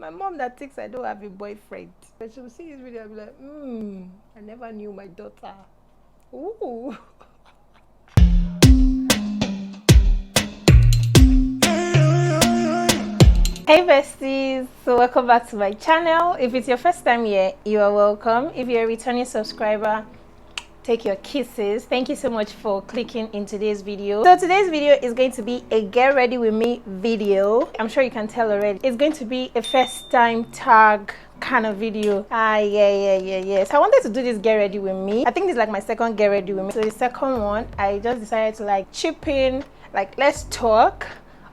My mom that thinks I don't have a boyfriend. When she will see this video, I'll be like, I never knew my daughter. Ooh. Hey besties, so welcome back to my channel. If it's your first time here, you are welcome. If you're a returning subscriber, take your kisses. Thank you so much for clicking in today's video. So today's video is going to be a get ready with me video. I'm sure you can tell already. It's going to be a first time tag kind of video. Yeah. So I wanted to do this get ready with me. I think this is like my second get ready with me. So the second one, I just decided to like chip in, like let's talk,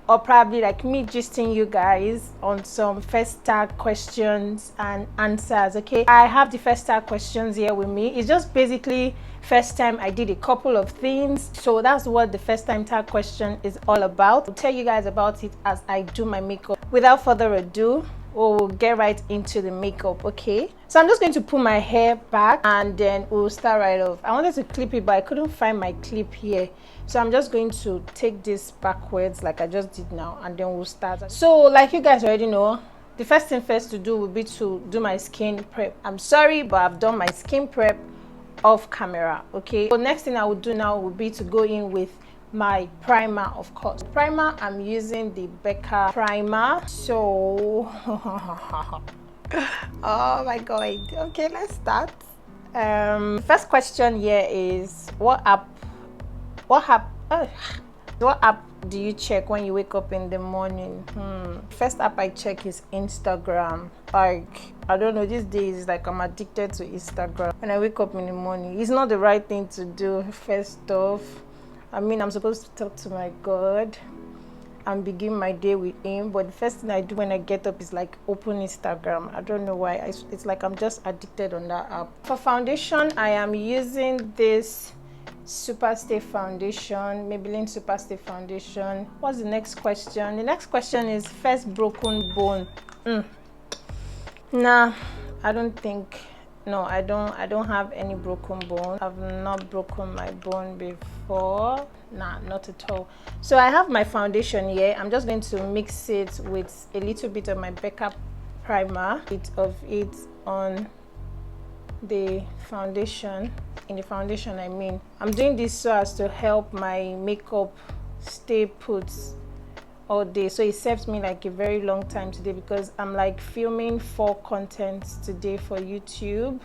or probably like me gisting you guys on some first tag questions and answers. Okay, I have the first tag questions here with me. It's just basically first time I did a couple of things, so that's what the first time tag question is all about. I'll tell you guys about it as I do my makeup. Without further ado, we'll get right into the makeup. Okay, so I'm just going to put my hair back and then we'll start right off. I wanted to clip it but I couldn't find my clip here, so I'm just going to take this backwards like I just did now, and then we'll start. So like you guys already know, the first thing first to do will be to do my skin prep. I'm sorry, but I've done my skin prep off camera. Okay, so next thing I will do now will be to go in with my primer. Of course, primer, I'm using the Becca primer. So oh my god. Okay, let's start. First question here is what app do you check when you wake up in the morning? First app I check is Instagram. Like, I don't know, these days like I'm addicted to Instagram. When I wake up in the morning, it's not the right thing to do. First off, I mean, I'm supposed to talk to my God and begin my day with him, but the first thing I do when I get up is like open Instagram. I don't know why. It's like I'm just addicted on that app. For foundation, I am using this Superstay foundation, Maybelline Superstay foundation. What's the next question? The next question is first broken bone. Nah, I don't think. No, I don't have any broken bone. I've not broken my bone before. Nah, not at all. So I have my foundation here. I'm just going to mix it with a little bit of my Becca primer, bit of it on the foundation. In the foundation, I mean, I'm doing this so as to help my makeup stay put all day, so it serves me like a very long time today because I'm like filming 4 contents today for YouTube.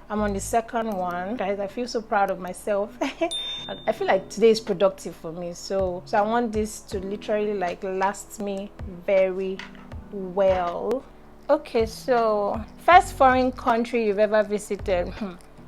I'm on the second one, guys. I feel so proud of myself. I feel like today is productive for me, so I want this to literally like last me very well. Okay, so first foreign country you've ever visited.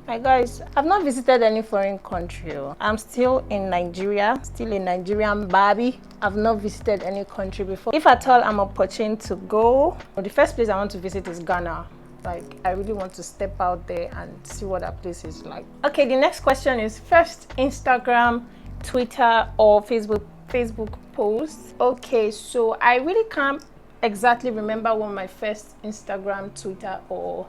My guys, I've not visited any foreign country. I'm still in Nigeria, still a Nigerian Barbie. I've not visited any country before. If at all I'm opportune to go, the first place I want to visit is Ghana. Like, I really want to step out there and see what that place is like. Okay, the next question is first Instagram, Twitter, or Facebook posts. Okay, so I really can't exactly remember when my first Instagram, Twitter, or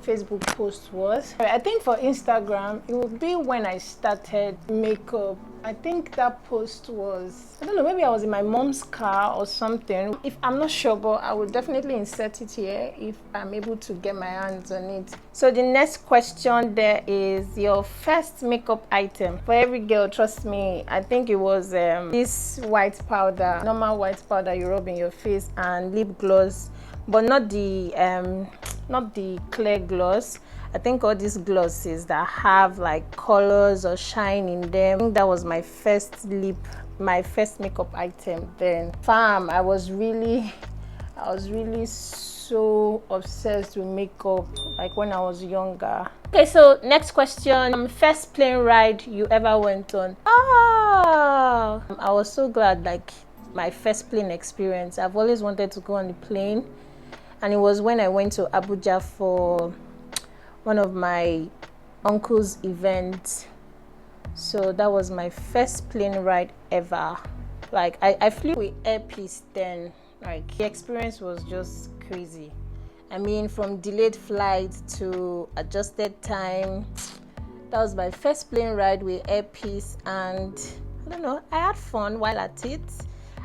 Facebook post was. I think for Instagram it would be when I started makeup. I think that post was, I don't know, maybe I was in my mom's car or something. If I'm not sure, but I will definitely insert it here if I'm able to get my hands on it. So the next question there is your first makeup item. For every girl, trust me, I think it was this white powder, normal white powder you rub in your face, and lip gloss, but not the clear gloss. I think all these glosses that have like colors or shine in them. I think that was my first makeup item then. Fam, I was really so obsessed with makeup like when I was younger. Okay, so next question. First plane ride you ever went on. I was so glad, like my first plane experience. I've always wanted to go on the plane, and it was when I went to Abuja for one of my uncle's events. So that was my first plane ride ever. Like I flew with earpiece then. Like the experience was just crazy. I mean, from delayed flight to adjusted time. That was my first plane ride with earpiece, and I don't know, I had fun while at it.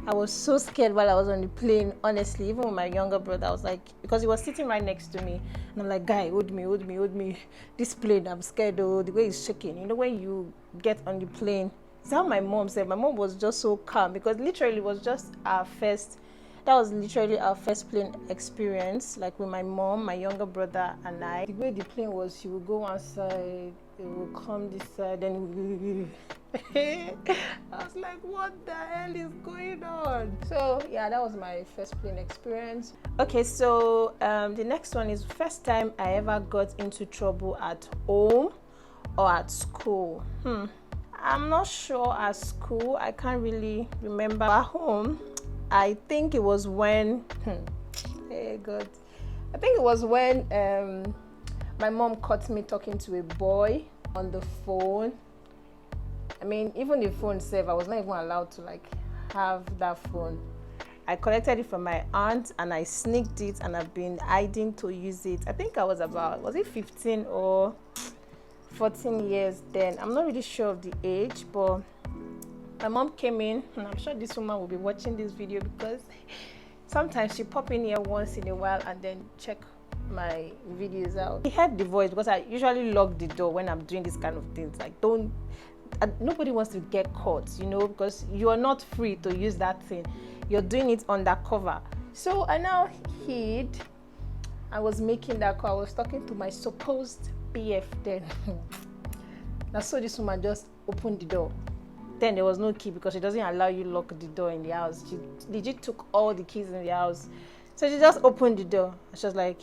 I was so scared while I was on the plane, honestly. Even with my younger brother, I was like, because he was sitting right next to me, and I'm like, guy, hold me, hold me, hold me. This plane, I'm scared, oh, the way it's shaking. You know, when you get on the plane, it's how my mom said. My mom was just so calm, because literally it was just that was literally our first plane experience, like with my mom, my younger brother, and I. The way the plane was, she would go one side, it would come this side, then I was like, what the hell is going on? So yeah, that was my first plane experience. Okay, so the next one is first time I ever got into trouble at home or at school. I'm not sure at school. I can't really remember. At home, I think it was when hey God, I think it was when my mom caught me talking to a boy on the phone. I mean, even the phone itself, I was not even allowed to like have that phone. I collected it from my aunt and I sneaked it, and I've been hiding to use it. I think I was about, was it 15 or 14 years then? I'm not really sure of the age, but my mom came in, and I'm sure this woman will be watching this video, because sometimes she pop in here once in a while and then check my videos out. He heard the voice, because I usually lock the door when I'm doing this kind of things. Like, nobody wants to get caught, you know, because you are not free to use that thing. You're doing it undercover. So I now hid. I was making that call. I was talking to my supposed BF then. Now, so this woman just opened the door. Then there was no key, because she doesn't allow you lock the door in the house. She legit took all the keys in the house. So she just opened the door. She was like,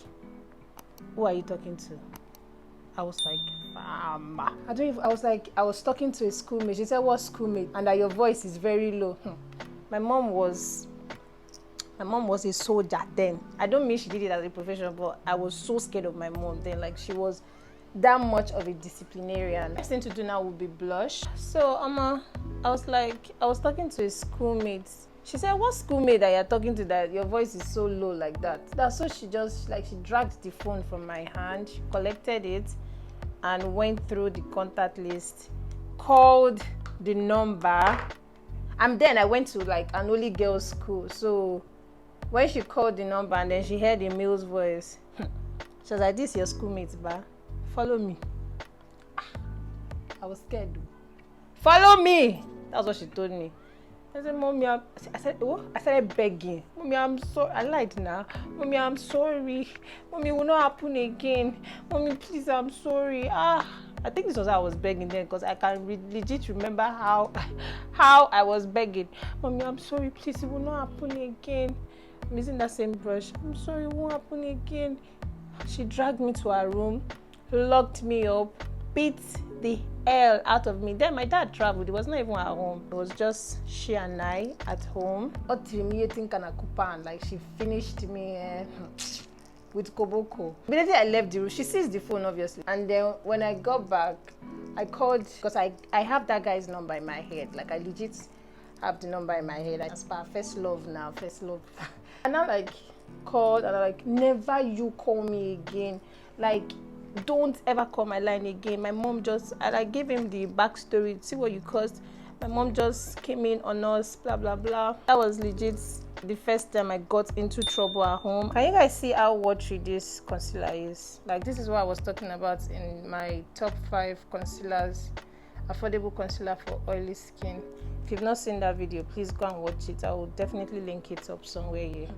who are you talking to? I was like, I was talking to a schoolmate. She said, what schoolmate? And that your voice is very low. My mom was a soldier then. I don't mean she did it as a profession, but I was so scared of my mom then. Like, she was that much of a disciplinarian. Next thing to do now would be blush. So I was talking to a schoolmate. She said, what schoolmate that you're talking to that your voice is so low like that? That's so she just she dragged the phone from my hand, she collected it and went through the contact list, called the number, and then I went to like an only girls school. So when she called the number and then she heard the male's voice, she was like, this is your schoolmate, ba? Follow me. I was scared. Follow me. That's what she told me. I said, Mommy, I started begging. Mommy, I'm sorry. I lied now. Mommy, I'm sorry. Mommy, it will not happen again. Mommy, please, I'm sorry. I think this was how I was begging then, because I can legit remember how I was begging. Mommy, I'm sorry. Please, it will not happen again. I'm using that same brush. I'm sorry, it won't happen again. She dragged me to her room, locked me up, beat the hell out of me. Then my dad traveled. He was not even at home. It was just she and I at home. Like, she finished me with Koboko. Immediately I left the room, she sees the phone obviously. And then when I got back, I called, because I have that guy's number in my head. Like, I legit have the number in my head. As per first love now, first love. And I like called and I like, never you call me again. Like, don't ever call my line again. My mom just, and I gave him the backstory, see what you caused. My mom just came in on us, blah blah blah. That was legit the first time I got into trouble at home. Can you guys see how watery this concealer is? Like, this is what I was talking about in my top 5 concealers, affordable concealer for oily skin. If you've not seen that video, please go and watch it. I will definitely link it up somewhere here.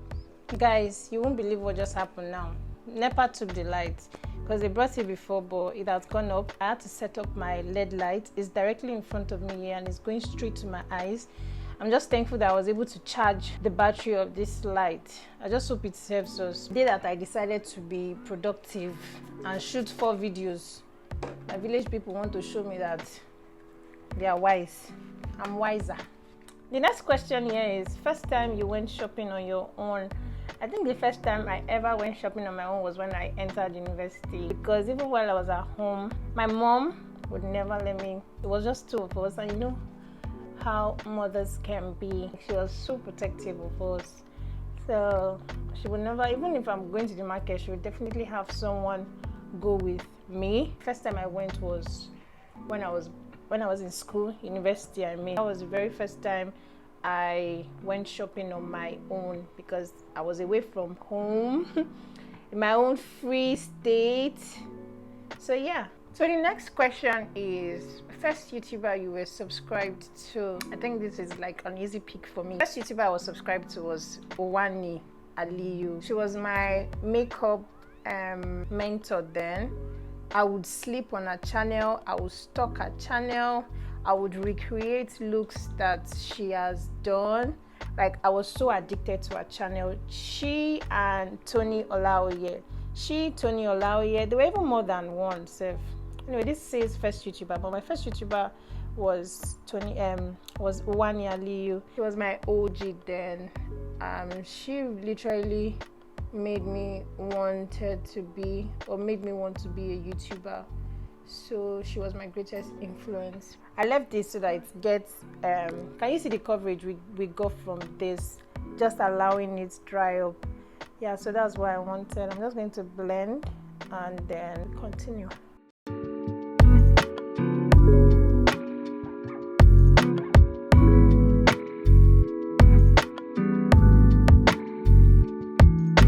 Guys, you won't believe what just happened now. NEPA took the light, because they brought it before, but it has gone up. I had to set up my LED light. It's directly in front of me here and it's going straight to my eyes. I'm just thankful that I was able to charge the battery of this light. I just hope it serves us. The day that I decided to be productive and shoot 4 videos, my village people want to show me that they are wise. I'm wiser. The next question here is, first time you went shopping on your own. I think the first time I ever went shopping on my own was when I entered university, because even while I was at home, my mom would never let me. It was just 2 of us, and you know how mothers can be. She was so protective of us. So she would never, even if I'm going to the market, she would definitely have someone go with me. First time I went was when I was in school, university, I mean. That was the very first time I went shopping on my own because I was away from home in my own free state. So yeah. So the next question is, first YouTuber you were subscribed to. I think this is like an easy pick for me. First YouTuber I was subscribed to was Owani Aliyu. She was my makeup mentor then. I would sleep on her channel, I would stalk her channel, I would recreate looks that she has done. Like, I was so addicted to her channel. She and Tony Olaoye. Tony Olaoye, they were even more than one. So anyway, this says first YouTuber, but my first YouTuber was was Owani Aliyu. She was my OG then. She literally made me want to be a YouTuber. So she was my greatest influence. I left this so that it gets can you see the coverage we got from this, just allowing it dry up. Yeah, so that's what I wanted. I'm just going to blend and then continue.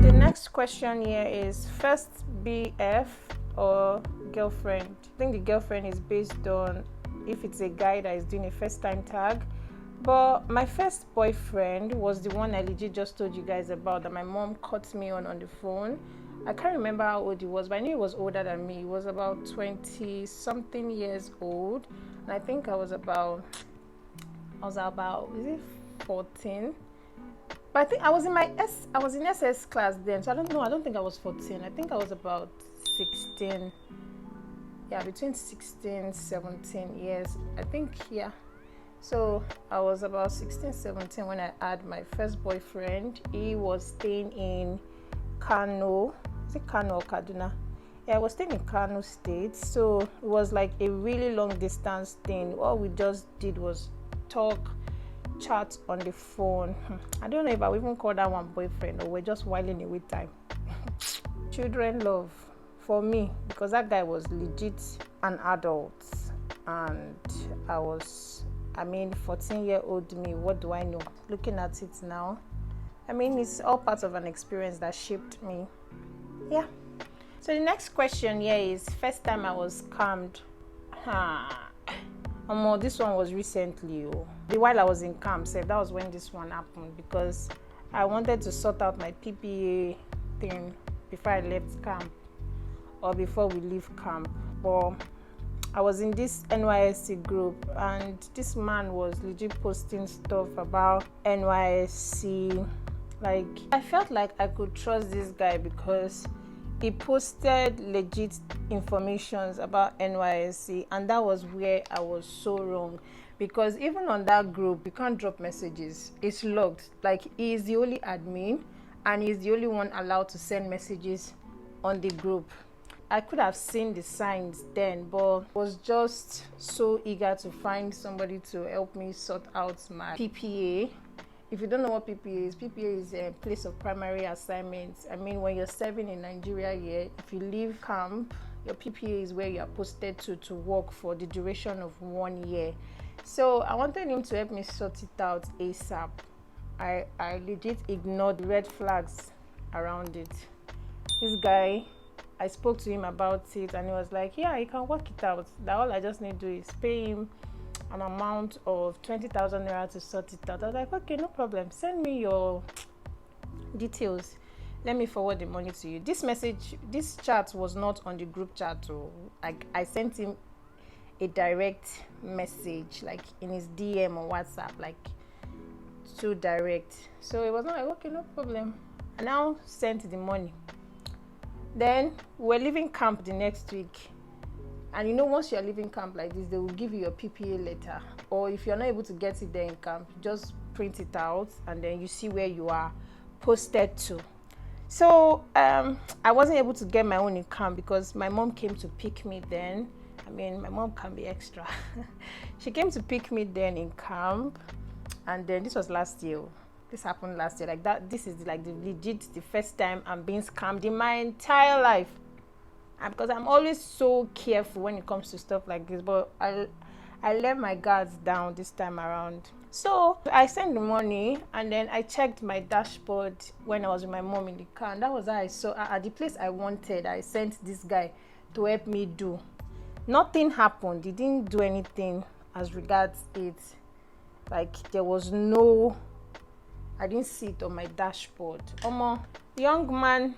The next question here is first BF or girlfriend. I think the girlfriend is based on if it's a guy that is doing a first time tag, but my first boyfriend was the one I legit just told you guys about, that my mom caught me on the phone. I can't remember how old he was, but I knew he was older than me. He was about 20 something years old, and I think I was about is it 14? But I think I was in SS class then, so I don't think I was 14. I think I was about 16. Yeah, between 16, 17 years. I think, yeah. So I was about 16, 17 when I had my first boyfriend. He was staying in Kano. Is it Kano or Kaduna? Yeah, I was staying in Kano State. So it was like a really long distance thing. All we just did was talk, chat on the phone. I don't know if I would even call that one boyfriend, or we're just whiling away time. Children love for me, because that guy was legit an adult, and I was 14-year-old me. What do I know? Looking at it now, it's all part of an experience that shaped me. Yeah. So the next question here is first time I was scammed. This one was recently. While I was in camp, that was when this one happened, because I wanted to sort out my PPA thing before I left camp, or before we leave camp. But I was in this NYSC group, and this man was legit posting stuff about NYSC. Like, I felt like I could trust this guy because he posted legit informations about NYSC, and that was where I was so wrong, because even on that group you can't drop messages. It's locked. Like, he is the only admin, and he's the only one allowed to send messages on the group. I could have seen the signs then, but was just so eager to find somebody to help me sort out my PPA. If you don't know what PPA is a place of primary assignments. When you're serving in Nigeria here, if you leave camp, your PPA is where you are posted to work for the duration of 1 year. So I wanted him to help me sort it out ASAP. I legit ignored the red flags around it. This guy, I spoke to him about it, and he was like, yeah, you can work it out. That all I just need to do is pay him an amount of 20,000 naira to sort it out. I was like, okay, no problem. Send me your details. Let me forward the money to you. This chat was not on the group chat. So I sent him a direct message, like in his DM on WhatsApp, like too direct. So it was not like, okay, no problem. I now sent the money. Then we're leaving camp the next week, and once you're leaving camp like this, they will give you your PPA letter, or if you're not able to get it there in camp, just print it out, and then you see where you are posted to. So I wasn't able to get my own in camp because my mom came to pick me then. My mom can be extra. She came to pick me then in camp, and then this was last year. This happened last year. Like that, this is like the first time I'm being scammed in my entire life. And because I'm always so careful when it comes to stuff like this, but I let my guards down this time around. So I sent the money, and then I checked my dashboard when I was with my mom in the car, and that was how I saw at the place I wanted. I sent this guy to help me do. Nothing happened. He didn't do anything as regards it. Like, there was no, I didn't see it on my dashboard. The young man,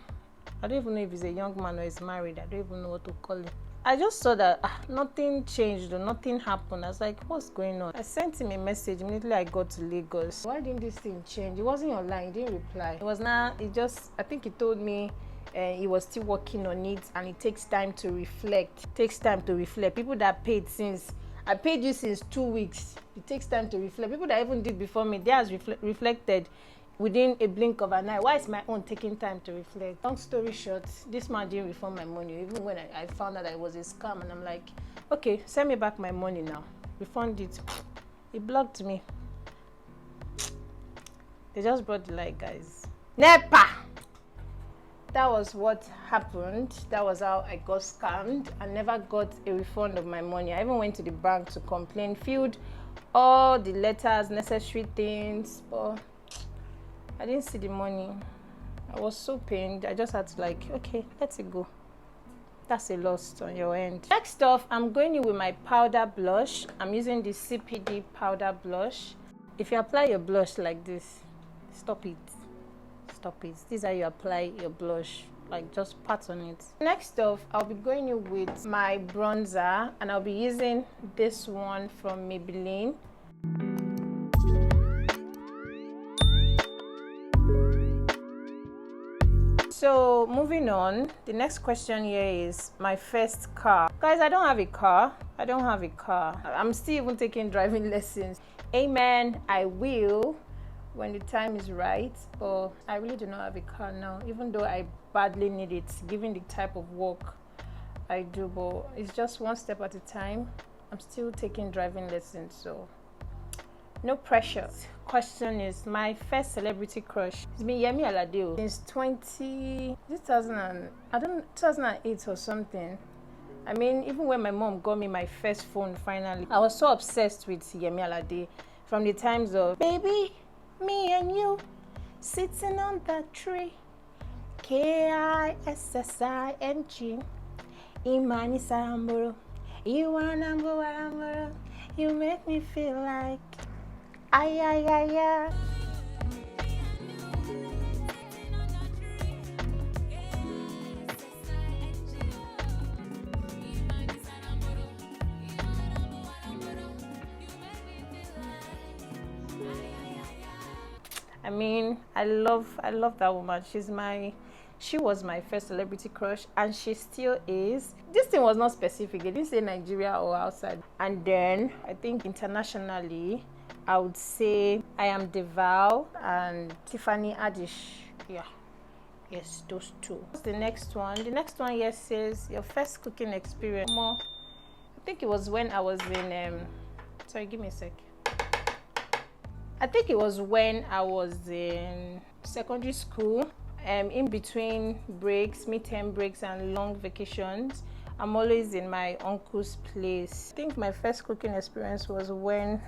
I don't even know if he's a young man or he's married. I don't even know what to call him. I just saw that nothing changed or nothing happened. I was like, what's going on? I sent him a message immediately I got to Lagos. Why didn't this thing change? It wasn't online. He didn't reply. It was not, it just, I think he told me he was still working on it, and it takes time to reflect. It takes time to reflect. People that paid since, I paid you since 2 weeks. It takes time to reflect. People that even did before me, they has reflected within a blink of an eye. Why is my own taking time to reflect? Long story short, this man didn't refund my money, even when I found out that it was a scam. And I'm like, okay, send me back my money now. Refund it. He blocked me. They just brought the light, guys. NEPA! That was what happened. That was how I got scammed. I never got a refund of my money. I even went to the bank to complain, filled all the letters, necessary things, but I didn't see the money. I was so pained. I just had to like, okay, let it go. That's a loss on your end. Next off, I'm going in with my powder blush. I'm using the CPD powder blush. If you apply your blush like this, stop it. Stop it. This is how you apply your blush. Like, just pat on it. Next off, I'll be going in with my bronzer, and I'll be using this one from Maybelline. So moving on, the next question here is my first car. Guys, I don't have a car. I'm still even taking driving lessons. Amen, I will when the time is right, but I really do not have a car now, even though I badly need it given the type of work I do, but it's just one step at a time. I'm still taking driving lessons, so no pressure. Question is my first celebrity crush. It's been Yemi Alade since 2008 or something. I mean, even when my mom got me my first phone finally, I was so obsessed with Yemi Alade from the times of Baby, Me and You, Sitting on That Tree, KISSING, Imani Saramboro, You are number one, you make me feel like ay, ay, ay, ay. I mean, I love that woman. She was my first celebrity crush, and she still is. This thing was not specific. It didn't say Nigeria or outside. And then I think internationally, I would say I am Deval and Tiffany Haddish. Yeah. Yes, those two. What's the next one? The next one here says your first cooking experience. I think it was when I was in sorry, give me a sec. I think it was when I was in secondary school, in between breaks, midterm breaks and long vacations. I'm always in my uncle's place. I think my first cooking experience was when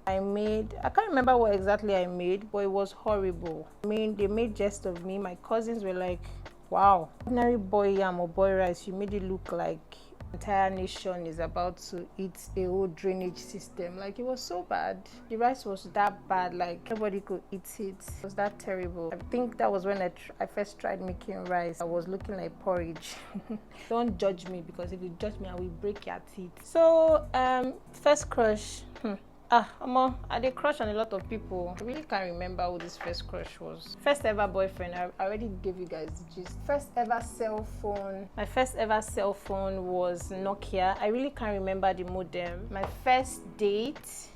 I can't remember what exactly I made, but it was horrible. I mean, they made jest of me. My cousins were like, wow, ordinary boy yam or boy rice, you made it look like entire nation is about to eat a whole drainage system. Like, it was so bad. The rice was that bad, like nobody could eat it. It was that terrible. I think that was when I first tried making rice. I was looking like porridge. Don't judge me, because if you judge me I will break your teeth. So first crush, I did crush on a lot of people. I really can't remember who this first crush was. First ever boyfriend, I already gave you guys the gist. First ever cell phone. My first ever cell phone was Nokia. I really can't remember the modem. My first date.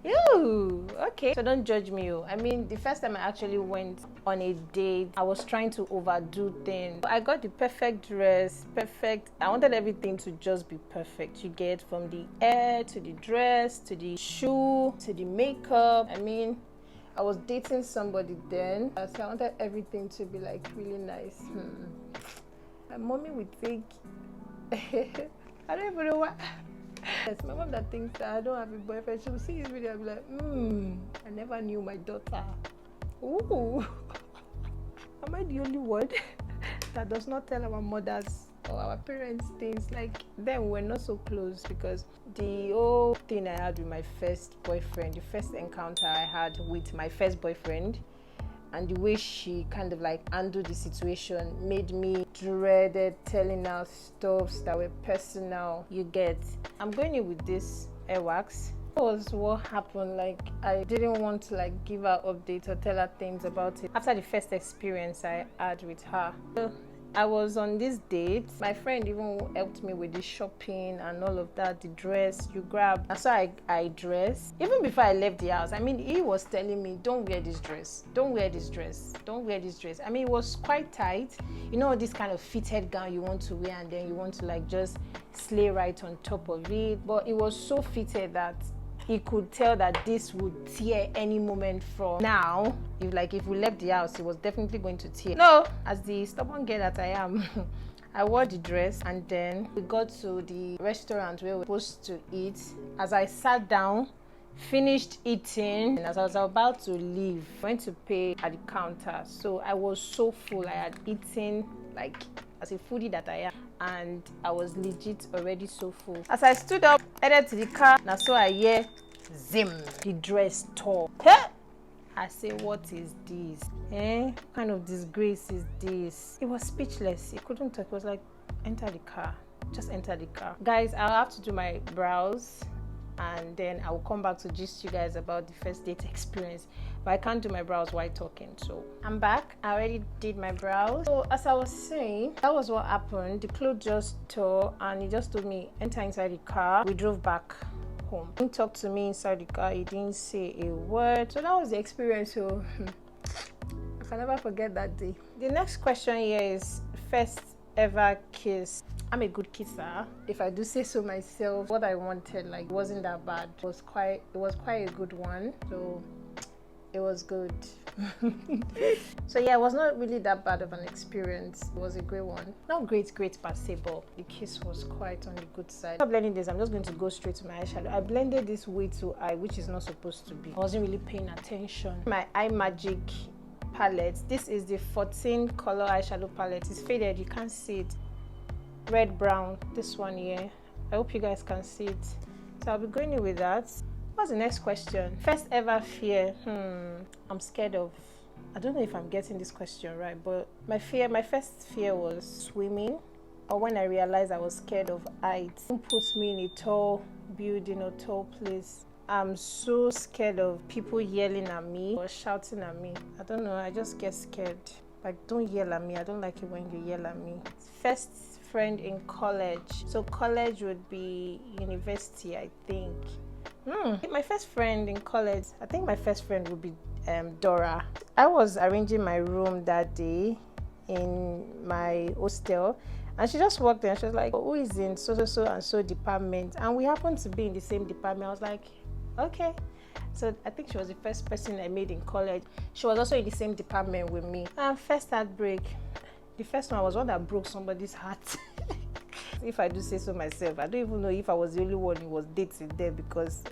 Ew, okay. So don't judge me. I mean, the first time I actually went on a date, I was trying to overdo things. I got the perfect dress, I wanted everything to just be perfect. You get from the hair to the dress to the shoe to the makeup. I mean, I was dating somebody then, so I wanted everything to be like really nice. My mommy would think I don't even know what. Yes, my mom that thinks that I don't have a boyfriend, she will see this video and be like, I never knew my daughter. Ooh. Am I the only one that does not tell our mothers or our parents things? Like, then we're not so close, because the whole thing I had with my first boyfriend, the first encounter I had with my first boyfriend, and the way she kind of like handled the situation made me dreaded telling her stuffs that were personal. You get, I'm going in with this hair wax. That was what happened. Like, I didn't want to like give her updates or tell her things about it after the first experience I had with her. So I was on this date. My friend even helped me with the shopping and all of that, the dress you grab. And so I dressed. Even before I left the house, I mean, he was telling me, don't wear this dress, don't wear this dress, don't wear this dress. I mean, it was quite tight. You know, this kind of fitted gown you want to wear and then you want to like just slay right on top of it. But it was so fitted that he could tell that this would tear any moment from now. If we left the house, it was definitely going to tear. No, as the stubborn girl that I am, I wore the dress, and then we got to the restaurant where we were supposed to eat. As I sat down, finished eating, and as I was about to leave, went to pay at the counter. So I was so full. I had eaten like as a foodie that I am, and I was legit already so full. As I stood up, headed to the car, now so I hear zim, the dress tore. Hey! I say, what is this? What kind of disgrace is this? It was speechless. It couldn't talk. It was like, enter the car. Just enter the car. Guys, I'll have to do my brows, and then I will come back to gist you guys about the first date experience. But I can't do my brows while talking, so I'm back. I already did my brows. So as I was saying, that was what happened. The clothes just tore, and he just told me, enter inside the car. We drove back home. He didn't talk to me inside the car. He didn't say a word. So that was the experience. So I can never forget that day. The next question here is first ever kiss. I'm a good kisser, if I do say so myself. What I wanted, like, wasn't that bad. It was quite a good one, so it was good. So yeah, it was not really that bad of an experience. It was a great one. Not great per se, but the kiss was quite on the good side. After blending this, I'm just going to go straight to my eyeshadow. I blended this way too high, which is not supposed to be. I wasn't really paying attention. My Eye Magic palette. This is the 14 color eyeshadow palette. It's faded, you can't see it. Red brown, this one here. I hope you guys can see it. So I'll be going in with that. What's the next question? First ever fear. I'm scared of, I don't know if I'm getting this question right, but my first fear was swimming, or when I realized I was scared of heights. Don't put me in a tall building or tall place. I'm so scared of people yelling at me or shouting at me. I don't know, I just get scared. Like, don't yell at me. I don't like it when you yell at me. First friend in college. So college would be university, I think. My first friend in college, I think my first friend would be Dora. I was arranging my room that day in my hostel, and she just walked in and she was like, who is in so and so department? And we happened to be in the same department. I was like, okay. So I think she was the first person I made in college. She was also in the same department with me. First heartbreak. The first one was one that broke somebody's heart. If I do say so myself, I don't even know if I was the only one who was dating there, because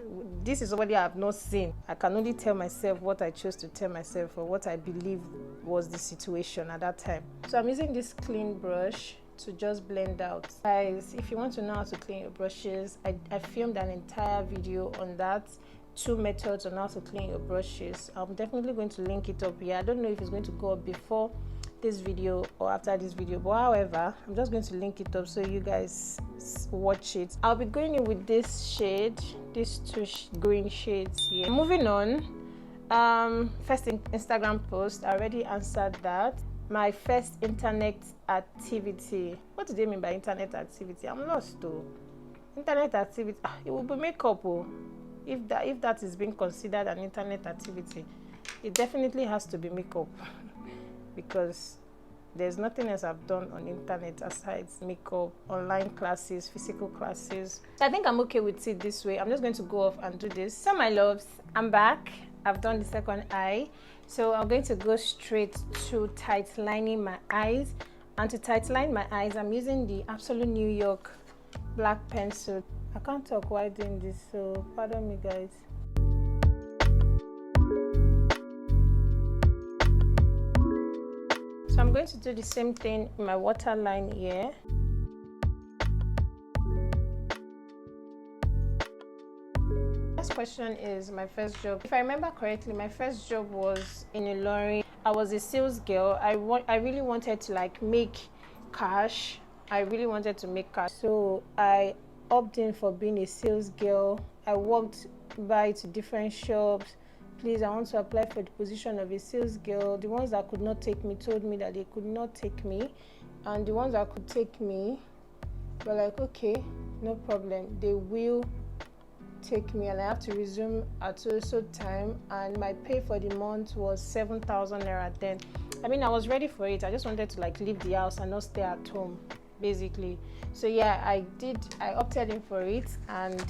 this is somebody I have not seen. I can only tell myself what I chose to tell myself or what I believe was the situation at that time. So I'm using this clean brush to just blend out. Guys, if you want to know how to clean your brushes, I filmed an entire video on that. 2 methods on how to clean your brushes. I'm definitely going to link it up here. I don't know if it's going to go up before this video or after this video, but however, I'm just going to link it up so you guys watch it. I'll be going in with this shade, these 2 green shades here. Moving on, first Instagram post, I already answered that. My first internet activity. What do they mean by internet activity? I'm lost though. Internet activity, it will be makeup. If that is being considered an internet activity, it definitely has to be makeup. Because there's nothing else I've done on internet aside makeup, online classes, physical classes. So I think I'm okay with it this way. I'm just going to go off and do this. So my loves, I'm back. I've done the second eye. So I'm going to go straight to tight lining my eyes. And to tight line my eyes, I'm using the Absolute New York black pencil. I can't talk while doing this, so pardon me, guys. So I'm going to do the same thing in my waterline here. Next question is my first job. If I remember correctly, my first job was in a lorry. I was a sales girl. I really wanted to like make cash. I really wanted to make cash. So I opted in for being a sales girl. I walked by to different shops. Please, I want to apply for the position of a sales girl. The ones that could not take me told me that they could not take me. And the ones that could take me were like, okay, no problem. They will take me, and I have to resume at so time, and my pay for the month was 7,000 naira then. I mean, I was ready for it. I just wanted to like leave the house and not stay at home, basically. So yeah, I opted in for it, and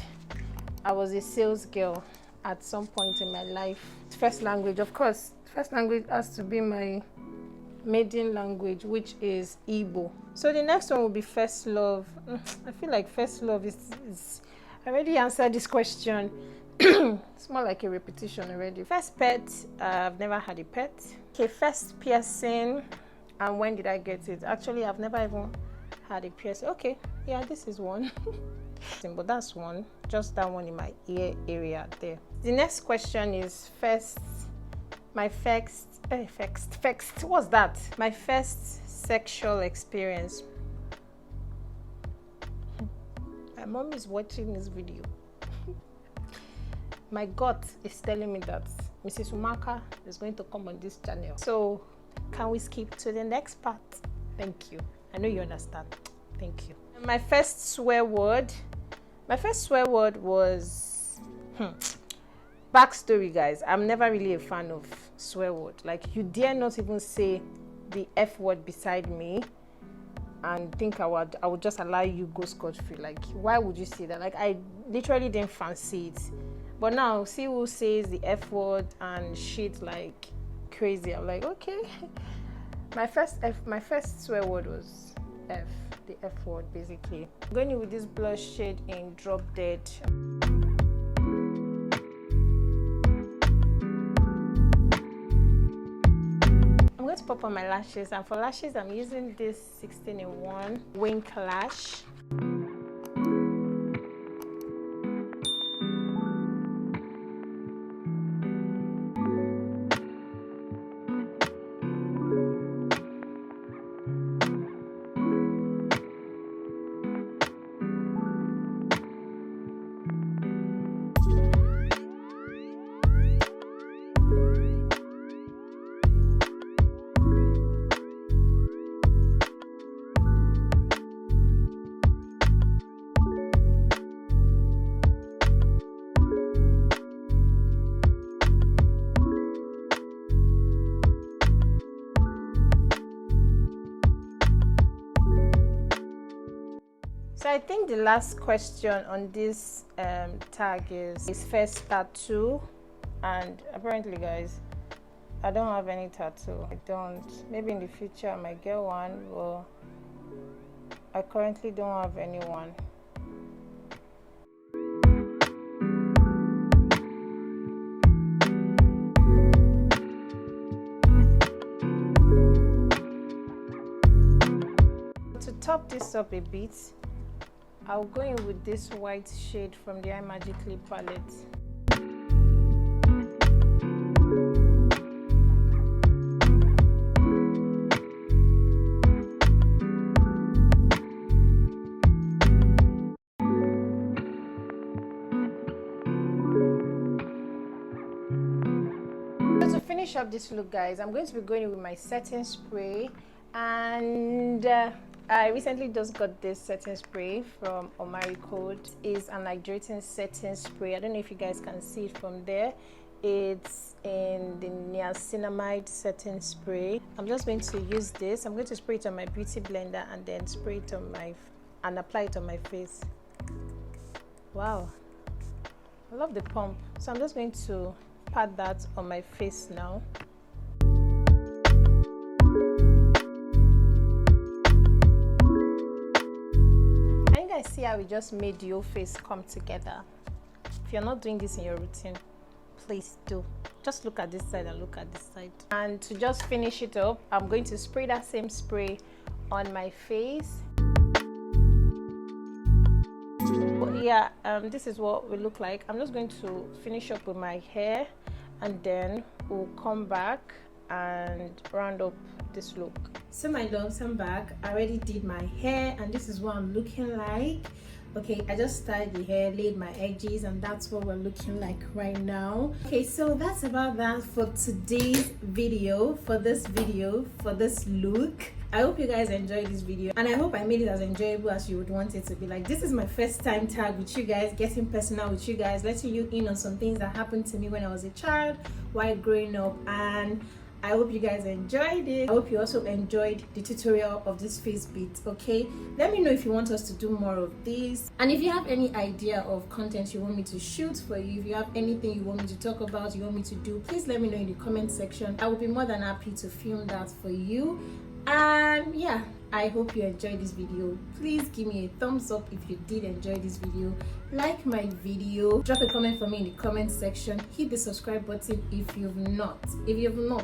I was a sales girl at some point in my life. First language, of course, first language has to be my maiden language, which is Igbo. So the next one will be first love. I feel like first love is I already answered this question. It's more like a repetition already. First pet, I've never had a pet. Okay, first piercing, and when did I get it? Actually, I've never even had a piercing. Okay, yeah, this is one. But that's one, just that one in my ear area there. The next question is what's that? My first sexual experience. My mom is watching this video. My gut is telling me that Mrs. Umaka is going to come on this channel. So can we skip to the next part? Thank you. I know you understand. Thank you. My first swear word. My first swear word was backstory, guys. I'm never really a fan of swear word. Like, you dare not even say the F word beside me and think I would just allow you go scot-free. Like, why would you say that? Like, I literally didn't fancy it. But now, see who says the F word and shit like crazy. I'm like, okay. My first swear word was F, the F word, basically. I'm going in with this blush shade in Drop Dead. I'm going to pop on my lashes, and for lashes I'm using this 16-in-1 Wink Lash. So I think the last question on this tag is first tattoo, and apparently, guys, I don't have any tattoo. I don't. Maybe in the future I might get one, but I currently don't have anyone. To top this up a bit, I'll go in with this white shade from the iMagically palette. So to finish up this look, guys, I'm going to be going in with my setting spray, and I recently just got this setting spray from Omari Code. It's an hydrating setting spray. I don't know if you guys can see it from there. It's in the niacinamide setting spray. I'm just going to use this. I'm going to spray it on my beauty blender and then spray it on and apply it on my face. Wow, I love the pump. So I'm just going to pat that on my face now. see how we just made your face come together? If you're not doing this in your routine, please do. Just look at this side and look at this side. And to just finish it up, I'm going to spray that same spray on my face. Yeah, this is what we look like. I'm just going to finish up with my hair, and then we'll come back and round up this look. So my loves, I'm back. I already did my hair, and this is what I'm looking like. Okay, I just styled the hair, laid my edges, and that's what we're looking like right now. Okay, so that's about that for today's video, for this look. I hope you guys enjoyed this video, and I hope I made it as enjoyable as you would want it to be. Like, this is my first time tag with you guys, getting personal with you guys, letting you in on some things that happened to me when I was a child while growing up, and I hope you guys enjoyed it. I hope you also enjoyed the tutorial of this face beat. Okay, let me know if you want us to do more of this, and if you have any idea of content you want me to shoot for you, if you have anything you want me to talk about, you want me to do, please let me know in the comment section. I will be more than happy to film that for you. And yeah, I hope you enjoyed this video. Please give me a thumbs up if you did enjoy this video. Like my video, drop a comment for me in the comment section, hit the subscribe button if you've not.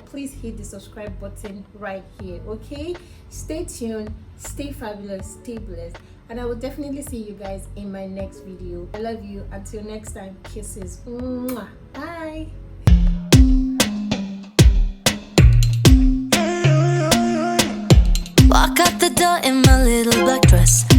Please hit the subscribe button right here. Okay, stay tuned, stay fabulous, stay blessed, and I will definitely see you guys in my next video. I love you. Until next time, kisses. Mwah. Bye. Walk out the door in my little black dress.